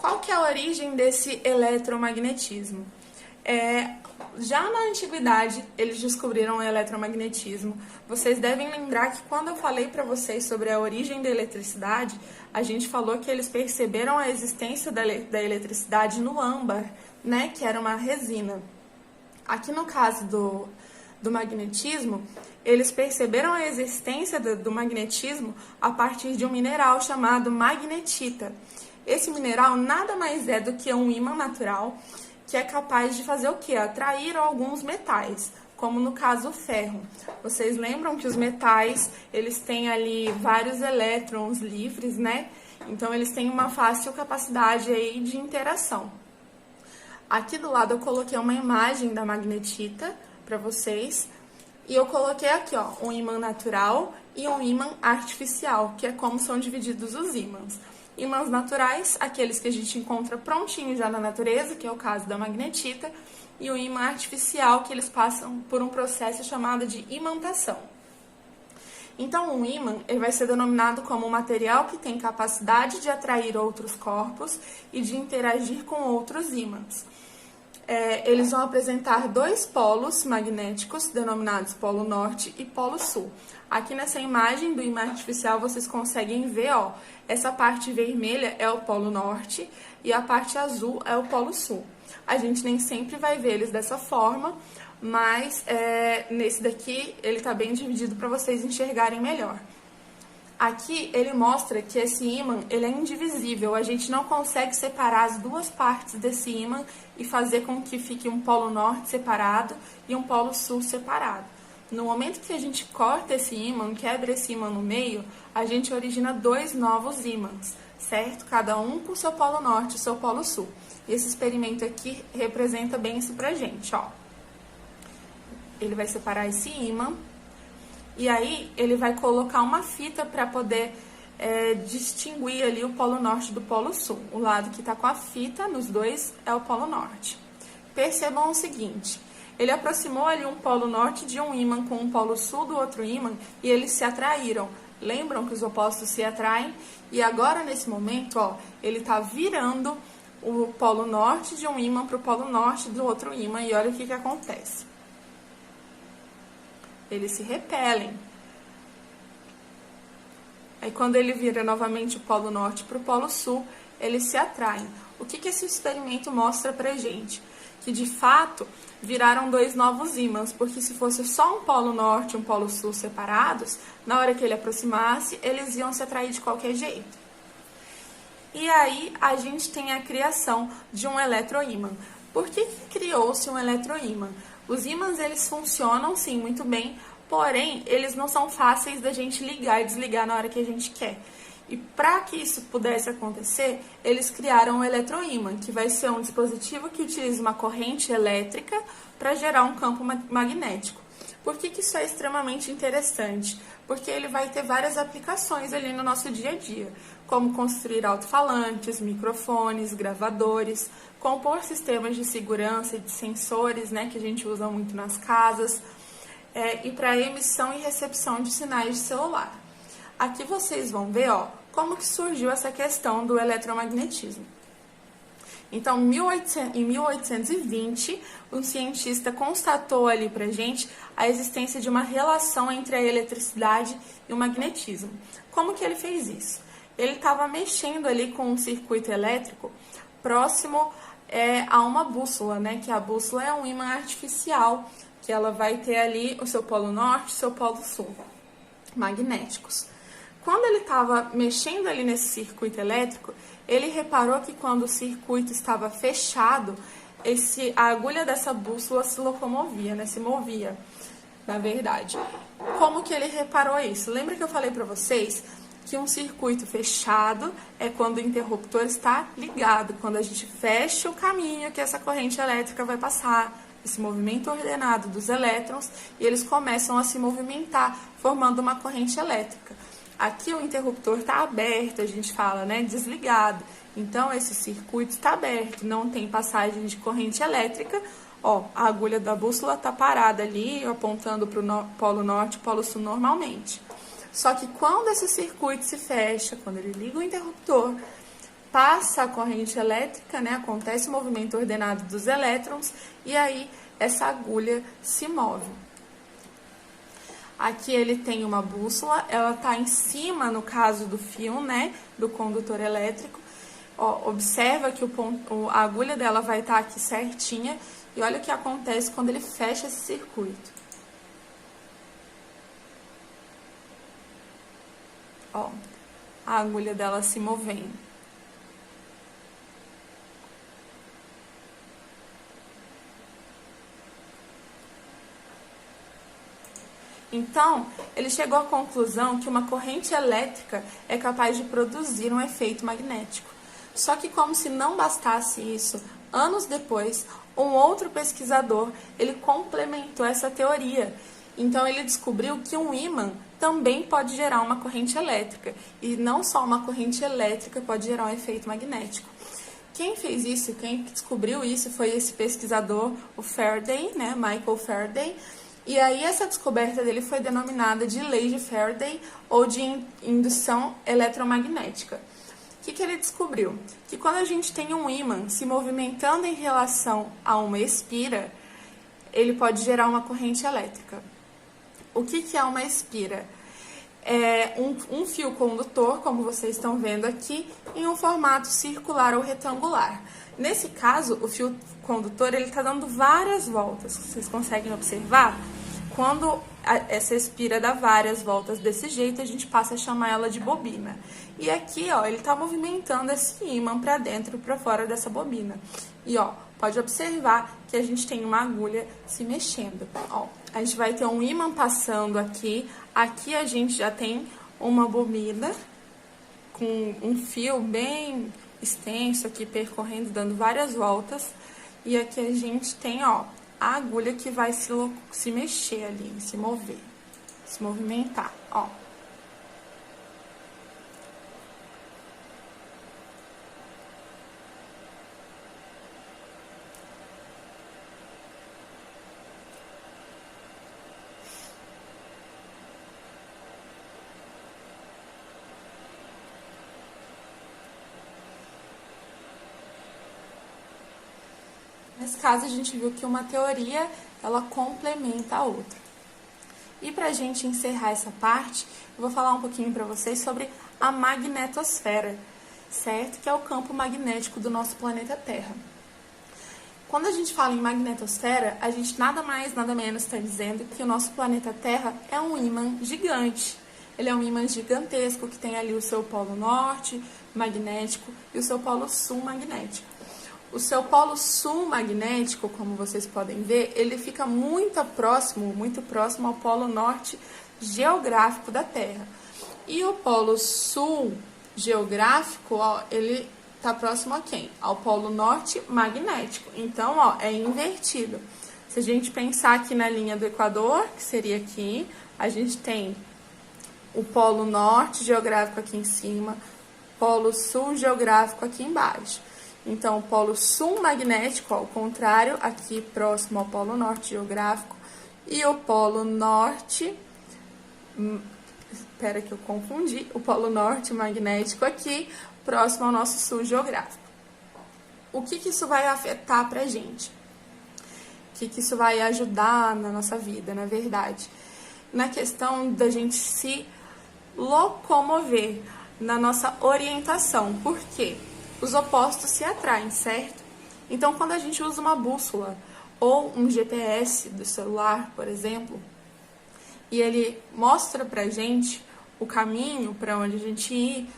qual que é a origem desse eletromagnetismo? Já na antiguidade, eles descobriram o eletromagnetismo. Vocês devem lembrar que quando eu falei para vocês sobre a origem da eletricidade, a gente falou que eles perceberam a existência da eletricidade no âmbar, né, que era uma resina. Aqui no caso do magnetismo, eles perceberam a existência do magnetismo a partir de um mineral chamado magnetita. Esse mineral nada mais é do que um ímã natural que é capaz de fazer o quê? Atrair alguns metais, como no caso o ferro. Vocês lembram que os metais, eles têm ali vários elétrons livres, né? Então eles têm uma fácil capacidade aí de interação. Aqui do lado eu coloquei uma imagem da magnetita para vocês. E eu coloquei aqui, ó, um ímã natural e um ímã artificial, que é como são divididos os ímãs. Ímãs naturais, aqueles que a gente encontra prontinho já na natureza, que é o caso da magnetita, e o ímã artificial, que eles passam por um processo chamado de imantação. Então, um ímã ele vai ser denominado como um material que tem capacidade de atrair outros corpos e de interagir com outros ímãs. Eles vão apresentar dois polos magnéticos, denominados polo norte e polo sul. Aqui nessa imagem do ímã artificial vocês conseguem ver, ó, essa parte vermelha é o polo norte e a parte azul é o polo sul. A gente nem sempre vai ver eles dessa forma, mas nesse daqui ele está bem dividido para vocês enxergarem melhor. Aqui ele mostra que esse ímã ele é indivisível, a gente não consegue separar as duas partes desse ímã e fazer com que fique um polo norte separado e um polo sul separado. No momento que a gente corta esse ímã, quebra esse ímã no meio, a gente origina dois novos ímãs, certo? Cada um com seu polo norte e seu polo sul. E esse experimento aqui representa bem isso pra gente, ó. Ele vai separar esse ímã. E aí, ele vai colocar uma fita para poder distinguir ali o polo norte do polo sul. O lado que está com a fita, nos dois, é o polo norte. Percebam o seguinte, ele aproximou ali um polo norte de um ímã com um polo sul do outro ímã e eles se atraíram. Lembram que os opostos se atraem? E agora, nesse momento, ó, ele está virando o polo norte de um ímã para o polo norte do outro ímã e olha o que acontece. Eles se repelem. Aí quando ele vira novamente o polo norte para o polo sul, eles se atraem. O que esse experimento mostra pra gente? Que de fato viraram dois novos ímãs, porque se fosse só um polo norte e um polo sul separados, na hora que ele aproximasse, eles iam se atrair de qualquer jeito. E aí a gente tem a criação de um eletroímã. Por que criou-se um eletroímã? Os ímãs, eles funcionam, sim, muito bem, porém, eles não são fáceis da gente ligar e desligar na hora que a gente quer. E para que isso pudesse acontecer, eles criaram um eletroímã, que vai ser um dispositivo que utiliza uma corrente elétrica para gerar um campo magnético. Por que isso é extremamente interessante? Porque ele vai ter várias aplicações ali no nosso dia a dia, como construir alto-falantes, microfones, gravadores, compor sistemas de segurança e de sensores, né, que a gente usa muito nas casas, e para emissão e recepção de sinais de celular. Aqui vocês vão ver, ó, como que surgiu essa questão do eletromagnetismo. Então, em 1820, um cientista constatou ali pra gente a existência de uma relação entre a eletricidade e o magnetismo. Como que ele fez isso? Ele estava mexendo ali com um circuito elétrico próximo a uma bússola, né? Que a bússola é um ímã artificial, que ela vai ter ali o seu polo norte e o seu polo sul, magnéticos. Quando ele estava mexendo ali nesse circuito elétrico, ele reparou que quando o circuito estava fechado, a agulha dessa bússola se locomovia, né? Se movia, na verdade. Como que ele reparou isso? Lembra que eu falei para vocês que um circuito fechado é quando o interruptor está ligado, quando a gente fecha o caminho que essa corrente elétrica vai passar, esse movimento ordenado dos elétrons, e eles começam a se movimentar, formando uma corrente elétrica. Aqui o interruptor está aberto, a gente fala, né, desligado. Então, esse circuito está aberto, não tem passagem de corrente elétrica. Ó, a agulha da bússola está parada ali, apontando para o polo norte e polo sul normalmente. Só que quando esse circuito se fecha, quando ele liga o interruptor, passa a corrente elétrica, né? Acontece o movimento ordenado dos elétrons e aí essa agulha se move. Aqui ele tem uma bússola, ela está em cima, no caso do fio, né? Do condutor elétrico. Ó, observa que a agulha dela vai estar aqui certinha e olha o que acontece quando ele fecha esse circuito. Ó, a agulha dela se movendo. Então, ele chegou à conclusão que uma corrente elétrica é capaz de produzir um efeito magnético. Só que como se não bastasse isso, anos depois, um outro pesquisador, ele complementou essa teoria. Então, ele descobriu que um ímã também pode gerar uma corrente elétrica. E não só uma corrente elétrica pode gerar um efeito magnético. Quem fez isso, quem descobriu isso foi esse pesquisador, o Faraday, né, Michael Faraday. E aí essa descoberta dele foi denominada de lei de Faraday ou de indução eletromagnética. O que ele descobriu? Que quando a gente tem um ímã se movimentando em relação a uma espira, ele pode gerar uma corrente elétrica. O que é uma espira? É um fio condutor, como vocês estão vendo aqui, em um formato circular ou retangular. Nesse caso, o fio condutor ele está dando várias voltas. Vocês conseguem observar? Quando essa espira dá várias voltas desse jeito, a gente passa a chamar ela de bobina. E aqui, ó, ele está movimentando esse ímã para dentro e para fora dessa bobina. E, ó, pode observar que a gente tem uma agulha se mexendo. Ó, a gente vai ter um ímã passando aqui. Aqui a gente já tem uma bobina com um fio bem extenso aqui percorrendo, dando várias voltas. E aqui a gente tem, ó, a agulha que vai se mexer ali, se mover, se movimentar, ó. Nesse caso, a gente viu que uma teoria, ela complementa a outra. E para a gente encerrar essa parte, eu vou falar um pouquinho para vocês sobre a magnetosfera, certo? Que é o campo magnético do nosso planeta Terra. Quando a gente fala em magnetosfera, a gente nada mais, nada menos está dizendo que o nosso planeta Terra é um ímã gigante. Ele é um ímã gigantesco que tem ali o seu polo norte magnético e o seu polo sul magnético. O seu polo sul magnético, como vocês podem ver, ele fica muito próximo ao polo norte geográfico da Terra. E o polo sul geográfico, ó, ele está próximo a quem? Ao polo norte magnético. Então, ó, é invertido. Se a gente pensar aqui na linha do Equador, que seria aqui, a gente tem o polo norte geográfico aqui em cima, polo sul geográfico aqui embaixo. Então, o polo sul magnético, ao contrário, aqui próximo ao polo norte geográfico, e o polo norte, espera que eu confundi, o polo norte magnético aqui, próximo ao nosso sul geográfico. O que isso vai afetar pra gente? O que isso vai ajudar na nossa vida, na verdade? Na questão da gente se locomover, na nossa orientação. Por quê? Os opostos se atraem, certo? Então, quando a gente usa uma bússola ou um GPS do celular, por exemplo, e ele mostra pra gente o caminho para onde a gente ir,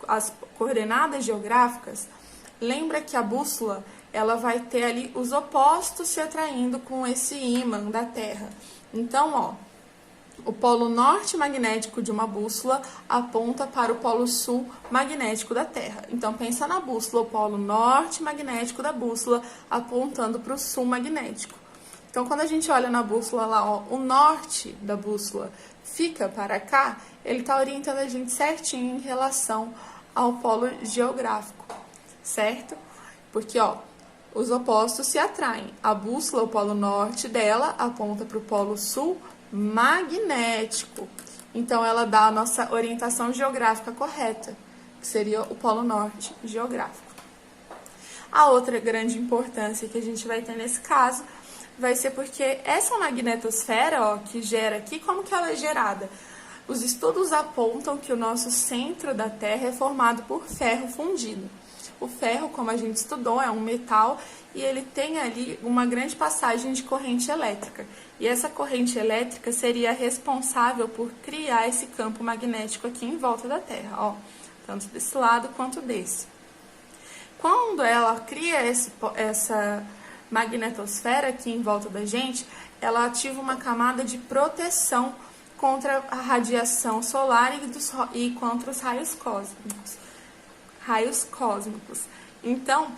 as coordenadas geográficas, lembra que a bússola, ela vai ter ali os opostos se atraindo com esse ímã da Terra. Então, ó, o polo norte magnético de uma bússola aponta para o polo sul magnético da Terra. Então, pensa na bússola, o polo norte magnético da bússola apontando para o sul magnético. Então, quando a gente olha na bússola lá, ó, o norte da bússola fica para cá, ele está orientando a gente certinho em relação ao polo geográfico, certo? Porque, ó, os opostos se atraem. A bússola, o polo norte dela, aponta para o polo sul magnético. Então, ela dá a nossa orientação geográfica correta, que seria o Polo Norte geográfico. A outra grande importância que a gente vai ter nesse caso vai ser porque essa magnetosfera, ó, que gera aqui, como que ela é gerada? Os estudos apontam que o nosso centro da Terra é formado por ferro fundido. O ferro, como a gente estudou, é um metal e ele tem ali uma grande passagem de corrente elétrica. E essa corrente elétrica seria responsável por criar esse campo magnético aqui em volta da Terra, ó, tanto desse lado quanto desse. Quando ela cria essa magnetosfera aqui em volta da gente, ela ativa uma camada de proteção contra a radiação solar e contra os raios cósmicos. Então,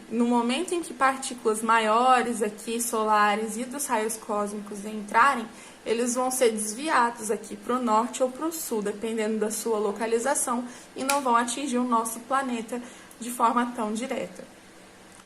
no momento em que partículas maiores aqui, solares e dos raios cósmicos entrarem, eles vão ser desviados aqui para o norte ou para o sul, dependendo da sua localização, e não vão atingir o nosso planeta de forma tão direta.